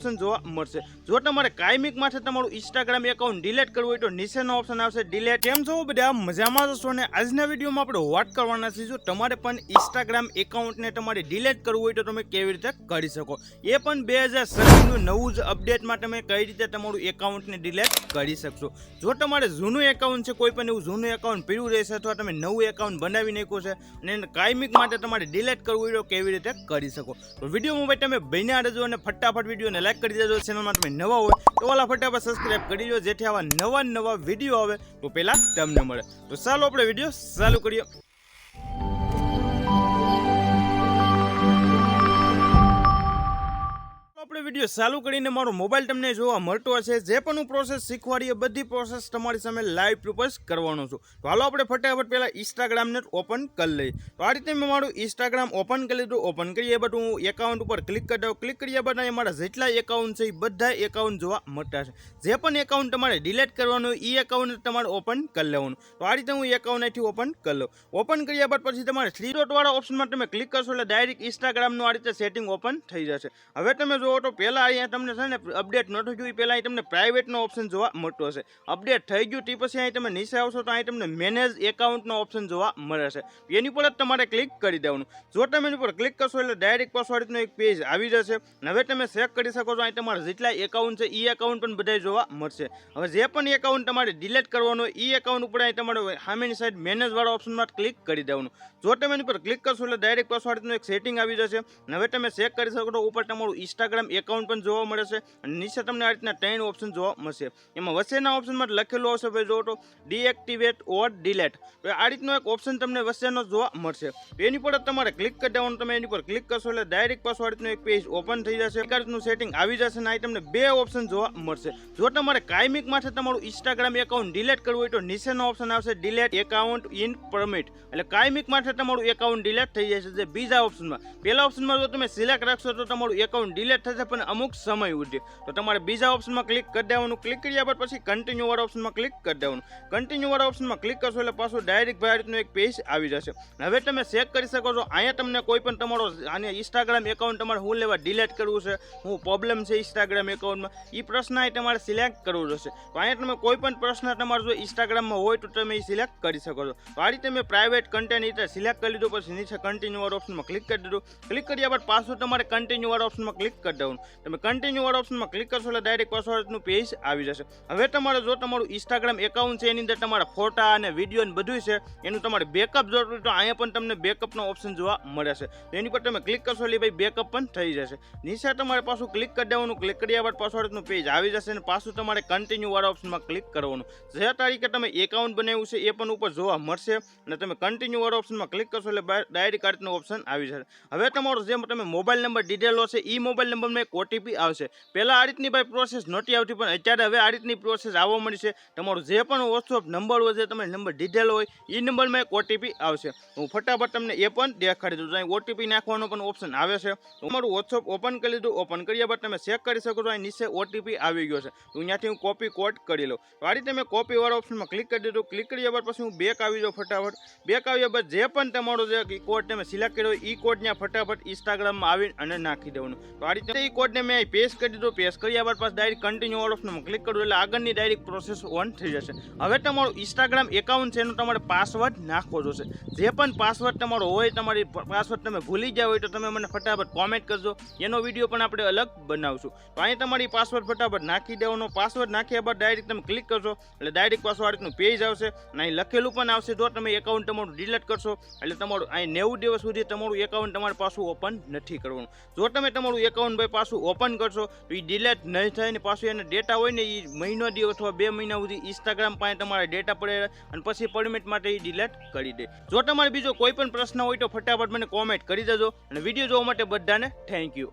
Option જોવા મળશે। જો તમારે કાયમિક માટે તમારું ઇન્સ્ટાગ્રામ એકાઉન્ટ ડિલીટ કરવું હોય તો નીચેનો ઓપ્શન આવશે ડિલીટ। કેમ છો બધા મજામાં છો ને? આજના વિડીયોમાં આપણે વાત કરવાના છીએ જો તમારે પણ ઇન્સ્ટાગ્રામ એકાઉન્ટને તમારે ડિલીટ કરવું હોય તો તમે કેવી રીતે કરી શકો, એ પણ 2027નું નવું જ અપડેટમાં તમે કઈ રીતે તમારું એકાઉન્ટને ડિલીટ કરી શકશો। જો તમારે જૂનું એકાઉન્ટ છે, કોઈ પણ એવું જૂનું એકાઉન્ટ પીડ્યું રહેશે અથવા તમે નવું એકાઉન્ટ બનાવી નાખ્યું છે અને એને કાયમિક માટે તમારે ડિલીટ કરવું હોય તો કેવી રીતે કરી શકો, તો વિડીયોમાં ભાઈ તમે બન્યા રહેજો અને ફટાફટ વિડીયોને લાઈક કરી દેજો। ચેનલમાં તમે નવા હોય તો ઓલા ફટાફટ સબસ્ક્રાઇબ કરી લો, જેથી આવા નવા વિડીયો આવે તો પહેલા તમને મળે। તો ચાલો આપણે વિડીયો ચાલુ કરીએ। આપણે વિડીયો ચાલુ કરીને મારો મોબાઈલ તમને જોવા મળતો હશે। જે પણ હું પ્રોસેસ શીખવાડી એ બધી પ્રોસેસ તમારી સામે લાઈવ પ્રૂફ કરવાનો છું। તો હાલો આપણે ફટાફટ પહેલા ઇન્સ્ટાગ્રામને ઓપન કરી લઈએ। તો આ રીતે મેં મારું ઇન્સ્ટાગ્રામ ઓપન કરી લીધું। ઓપન કરીએ બાદ હું એકાઉન્ટ ઉપર ક્લિક કરી દઉં। ક્લિક કર્યા બાદ અહીં મારા જેટલા એકાઉન્ટ છે એ બધા એકાઉન્ટ જોવા મળતા છે। જે પણ એકાઉન્ટ તમારે ડિલીટ કરવાનું એ એકાઉન્ટ તમારે ઓપન કરી લેવાનું। તો આ રીતે હું એકાઉન્ટ અહીંથી ઓપન કરી લઉં। ઓપન કર્યા બાદ પછી તમારે 3 ડોટ વાળા ઓપ્શનમાં તમે ક્લિક કરશો એટલે ડાયરેક્ટ ઇન્સ્ટાગ્રામનું આ રીતે સેટિંગ ઓપન થઈ જશે। હવે તમે જો તો પહેલા અહીંયા તમને છે ને અપડેટ નહોતું થયું, પહેલા અહીં તમને પ્રાઇવેટનો ઓપ્શન જોવા મળતો હશે। અપડેટ થઈ ગયું તે પછી અહીં તમે નીચે આવશો તો અહીં તમને મેનેજ એકાઉન્ટનો ઓપ્શન જોવા મળે છે। એની પર જ તમારે ક્લિક કરી દેવાનું। જો તમે એની પર ક્લિક કરશો એટલે ડાયરેક્ટ પાસવર્ડનો એક પેજ આવી જશે। હવે તમે ચેક કરી શકો છો અહીં તમારા જેટલા એકાઉન્ટ છે એ એકાઉન્ટ પણ બધા જોવા મળશે। હવે જે પણ એકાઉન્ટ તમારે ડિલીટ કરવાનું હોય એ એકાઉન્ટ ઉપર અહીં તમારે સામેની સાઈડ મેનેજ વાળા ઓપ્શનમાં ક્લિક કરી દેવાનું। જો તમે એની પર ક્લિક કરશો એટલે ડાયરેક્ટ પાસવર્ડનો એક સેટિંગ આવી જશે। હવે તમે ચેક કરી શકો છો ઉપર તમારું ઇન્સ્ટાગ્રામ એકાઉન્ટ પણ જોવા મળે છે અને નીચે તમને આ રીતના 3 ઓપ્શન જોવા મળશે। એમાં વચ્ચેના ઓપ્શનમાં લખેલું હશે ભાઈ જો તો ડીએક્ટિવેટ ઓર ડિલીટ, તો આ રીતનો એક ઓપ્શન તમને વચ્ચેનો જોવા મળશે। તો એની પર તમારે ક્લિક કરી દેવાનું। તમે એની પર ક્લિક કરશો એટલે ડાયરેક્ટ પાસવર્ડનો એક પેજ ઓપન થઈ જશે, કાર્ડનું સેટિંગ આવી જશે અને અહીં તમને 2 ઓપ્શન જોવા મળશે। જો તમારે કાયમિક માટે તમારું ઇન્સ્ટાગ્રામ એકાઉન્ટ ડિલીટ કરવું હોય તો નીચેનો ઓપ્શન આવશે ડિલીટ એકાઉન્ટ ઇન પરમિટ, એટલે કાયમિક માટે તમારું એકાઉન્ટ ડિલીટ થઈ જશે। જે બીજા ઓપ્શનમાં, પહેલા ઓપ્શનમાં જો તમે સિલેક્ટ રાખશો તો તમારું એકાઉન્ટ ડિલીટ થશે પણ અમુક સમય સુધી, તો તમારે બીજા ઓપ્શનમાં ક્લિક કરી દેવાનું। ક્લિક કર્યા બાદ પછી કન્ટિન્યુ વાળા ઓપ્શનમાં ક્લિક કરી દેવાનું। કન્ટિન્યુ વાળા ઓપ્શનમાં ક્લિક કરશો એટલે પાછું ડાયરેક્ટ ભાઈ રીતનું એક પેજ આવી જશે। હવે તમે ચેક કરી શકો છો અહીંયા તમને કોઈ પણ તમારો આને ઇન્સ્ટાગ્રામ એકાઉન્ટ તમારે શું લેવા ડિલીટ કરવું છે, શું પ્રોબ્લેમ છે ઇન્સ્ટાગ્રામ એકાઉન્ટમાં, એ પ્રશ્ન અહીં તમારે સિલેક્ટ કરવો રહેશે। તો અહીંયા તમે કોઈ પણ પ્રશ્ન તમારો જો ઇન્સ્ટાગ્રામમાં હોય તો તમે એ સિલેક્ટ કરી શકો છો। તો આ રીતે મેં પ્રાઇવેટ કન્ટેન્ટ રીતે સિલેક્ટ કરી લીધું, પછી નીચે કન્ટિન્યુ વાળા ઓપ્શનમાં ક્લિક કરી દીધું। ક્લિક કર્યા બાદ પાછું તમારે કન્ટિન્યુ વાળા ઓપ્શનમાં ક્લિક કરી દેવાનું। તમે કન્ટિન્યુ વાળા ઓપ્શનમાં ક્લિક કરશો એટલે ડાયરેક્ટ પાસવર્ડનું પેજ આવી જશે। હવે તમારે જો તમારું ઇન્સ્ટાગ્રામ એકાઉન્ટ છે એની અંદર તમારા ફોટા અને વિડીયો ને બધું છે એનું તમારે બેકઅપ જોતું હોય તો અહીંયા પણ તમને બેકઅપનો ઓપ્શન જોવા મળે છે। તો એની પર તમે ક્લિક કરશો એટલે ભાઈ બેકઅપ પણ થઈ જશે। નીચે તમારે પાછું ક્લિક કરી દેવાનું। ક્લિક કર્યા બાદ પાસવર્ડનું પેજ આવી જશે અને પાછું તમારે કન્ટિન્યુ વાળા ઓપ્શનમાં ક્લિક કરવાનું। જે તારીખે તમે એકાઉન્ટ બનાવ્યું છે એ પણ ઉપર જોવા મળશે અને તમે કન્ટિન્યુ વાળા ઓપ્શનમાં ક્લિક કરશો એટલે ડાયરેક્ટ કાર્ડનો ઓપ્શન આવી જશે। હવે તમારો જે તમે મોબાઈલ નંબર દીધેલો છે એ મોબાઈલ નંબરમાં એક ઓટીપી આવશે। પહેલા આ રીતની ભાઈ પ્રોસેસ નહોતી આવતી પણ અત્યારે હવે આ રીતની પ્રોસેસ આવવા મળી છે। તમારો જે પણ વોટ્સઅપ નંબર હોય, જે તમે નંબર દીધેલો હોય એ નંબરમાં એક ઓટીપી આવશે। હું ફટાફટ તમને એ પણ દેખાડી દઉં। અહીં ઓટીપી નાખવાનો પણ ઓપ્શન આવે છે। તમારું વોટ્સઅપ ઓપન કરી લીધું। ઓપન કર્યા બાદ તમે ચેક કરી શકો છો અહીં નીચે ઓટીપી આવી ગયો છે, તો અહીંયાથી હું કોપી કોડ કરી લઉં। તો આ રીતે મેં કોપી વાળા ઓપ્શનમાં ક્લિક કરી દીધું। ક્લિક કર્યા બાદ પછી હું બેક આવી જાઉં ફટાફટ। બેક આવ્યા બાદ જે પણ તમારો જે કોડ તમે સિલેક્ટ કર્યો હોય એ કોડ ત્યાં ફટાફટ ઇન્સ્ટાગ્રામમાં આવી અને નાખી દેવાનું। તો આ રીતે એ કોડને મેં અહીં પેસ્ટ કરી દીધો। પેસ્ટ કર્યા બાદ પાછું ડાયરેક્ટ કન્ટિન્યુ વાળા ઓપ્શનમાં ક્લિક કરું એટલે આગળની ડાયરેક્ટ પ્રોસેસ ઓન થઈ જશે। હવે તમારું ઇન્સ્ટાગ્રામ એકાઉન્ટ છે એનો તમારે પાસવર્ડ નાખવો જોશે। જે પણ પાસવર્ડ તમારો હોય, તમારી પાસવર્ડ તમે ભૂલી ગયા હોય તો તમે મને ફટાફટ કોમેન્ટ કરજો, એનો વિડીયો પણ આપણે અલગ બનાવશું। તો અહીં તમારી પાસવર્ડ ફટાફટ નાખી દેવાનો। પાસવર્ડ નાખ્યા બાદ ડાયરેક્ટ તમે ક્લિક કરશો એટલે ડાયરેક્ટ પાછું આ રીતનું પેજ આવશે અને અહીં લખેલું પણ આવશે જો તમે એકાઉન્ટ તમારું ડિલીટ કરશો એટલે તમારું અહીં 90 દિવસ સુધી તમારું એકાઉન્ટ તમારે પાછું ઓપન નથી કરવાનું। જો તમે તમારું એકાઉન્ટ ભાઈ પાછું ઓપન કરશો તો એ ડિલીટ નહીં થાય ને પાછું એને ડેટા હોય ને એ મહિનો દિવસ અથવા 2 મહિના સુધી ઇન્સ્ટાગ્રામ પાસે તમારે ડેટા પડે અને પછી પરમિટ માટે એ ડિલીટ કરી દે। જો તમારે બીજો કોઈ પણ પ્રશ્ન હોય તો ફટાફટ મને કોમેન્ટ કરી દેજો અને વિડીયો જોવા માટે બધાને થેન્ક યુ।